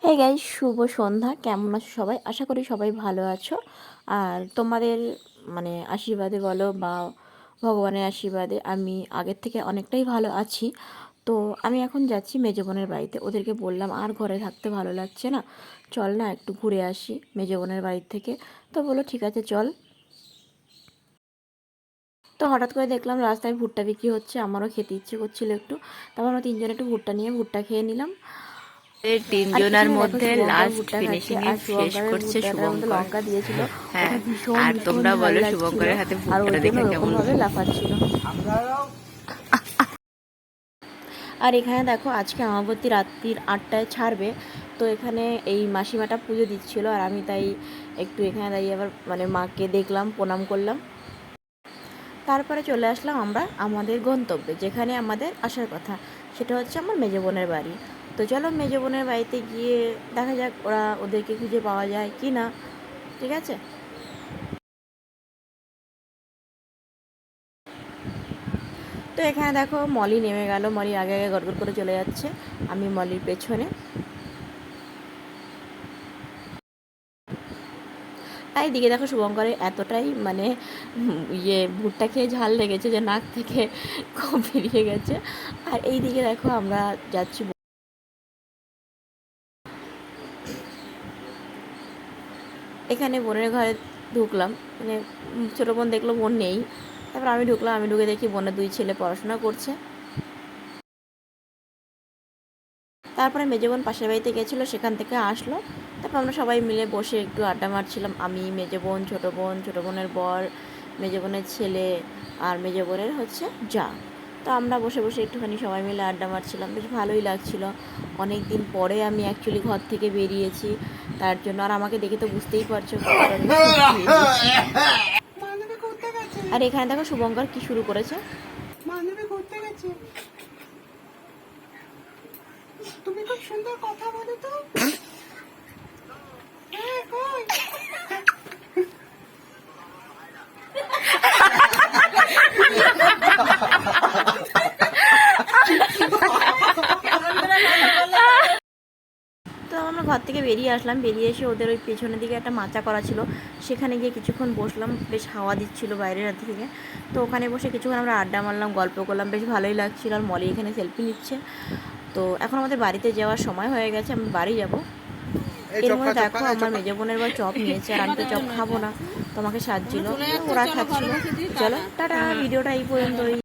Hey guys, শুভ সন্ধ্যা। কেমন আছো সবাই? আশা করি সবাই ভালো আছো। আর তোমাদের আশীর্বাদে বলো বা ভগবানের আশীর্বাদে আমি আগের থেকে অনেকটাই ভালো আছি। তো আমি এখন যাচ্ছি মেজো বোনের বাড়িতে। ওদেরকে বললাম আর ঘরে থাকতে ভালো লাগছে না, চল না একটু ঘুরে আসি মেজো বোনের বাড়ি থেকে। তো বললো ঠিক আছে চল। তো হঠাৎ করে দেখলাম রাস্তায় ভুট্টা বিক্রি হচ্ছে, আমারও খেতে ইচ্ছে করছিল একটু। তারপর আমরা তিনজনে একটু ভুট্টা নিয়ে ভুট্টা খেয়ে নিলাম। এর আর তিনজনের এখানে দেখো মধ্যে শুভঙ্কর লাস্ট ভুট্টা খাচ্ছে, ফিনিশিং এ আর শেষ শুভঙ্করের করছে ভুট্টাটার মধ্যে শুভঙ্কর। লঙ্কা দিয়েছিল। হ্যাঁ, ওটা ভীষণ আর ভীষণ তোমরা ঝাল বলো লাগছিল। শুভঙ্করের হাতে আর ওই ভুট্টাটা জন্য দেখে ওরকম কেমন। ভাবে লাফাচ্ছিল। আর এখানে দেখো আজকে আমাবতী রাত্রির 8টায় ছাড়বে। তো এখানে এই মাসিমাটা পুজো দিচ্ছিল, আর আমি তাই একটু এখানে দাঁড়িয়ে আবার মাকে দেখলাম, প্রণাম করলাম। তারপরে চলে আসলাম আমরা আমাদের গন্তব্যে, যেখানে আমাদের আসার কথা। সেটা হচ্ছে আমার মেজো বোনের বাড়ি। তো চলো মেজো বোনের বাড়িতে গিয়ে দেখা যাক ওদেরকে খুঁজে পাওয়া যায় কি না। ঠিক আছে। তো এখানে দেখো মলি নেমে গেল, মলি আগে আগে গড়গড় করে চলে যাচ্ছে, আমি মলির পেছনে। আর এইদিকে দেখো শুভঙ্করের এতটাই ভুট্টা খেয়ে ঝাল লেগেছে যে নাক থেকে বেরিয়ে গেছে। আর এইদিকে দেখো আমরা যাচ্ছি, এখানে বোনের ঘরে ঢুকলাম। ছোটো বোন দেখলো বোন নেই। তারপর আমি ঢুকলাম, আমি ঢুকে দেখি বোনের দুই ছেলে পড়াশোনা করছে। তারপরে মেজো বোন পাশের বাড়িতে গেছিলো, সেখান থেকে আসলো। তারপর আমরা সবাই মিলে বসে একটু আড্ডা মারছিলাম, আমি, মেজো বোন, ছোটো বোনের বর, মেজো বোনের ছেলে, আর মেজো বোনের হচ্ছে যা। তো আমরা বসে বসে একটুখানি সবাই মিলে আড্ডা মারছিলাম, বেশ ভালোই লাগছিল। অনেক দিন পরে আমি অ্যাকচুয়ালি ঘর থেকে বেরিয়েছি, তার জন্য। আর আমাকে দেখে তো বুঝতেই পারছো কতটা আমি বেরিয়েছি। আর এখানে দেখো শুভঙ্কর কি শুরু করেছে। তুমি খুব সুন্দর কথা বলো তো। হ্যাঁ, কই? তো আমরা ঘর থেকে বেরিয়ে আসলাম, বেরিয়ে এসে ওদের ওই পেছনের দিকে একটা মাচা করা ছিল, সেখানে গিয়ে কিছুক্ষণ বসলাম। বেশ হাওয়া দিচ্ছিলো বাইরের হাত থেকে। তো ওখানে বসে কিছুক্ষণ আমরা আড্ডা মারলাম, গল্প করলাম, বেশ ভালোই লাগছিল। আর মলি এখানে সেলফি নিচ্ছে। তো এখন আমাদের বাড়িতে যাওয়ার সময় হয়ে গেছে, আমি বাড়ি যাব। এর মধ্যে দেখো আমার মেজো বোনের বা চপ নিয়েছে, আর আমি তো চপ খাবো না, তোমাকে সাজছিল, ওরা খাচ্ছিল। চলো টাটা, ভিডিওটা এই পর্যন্তই।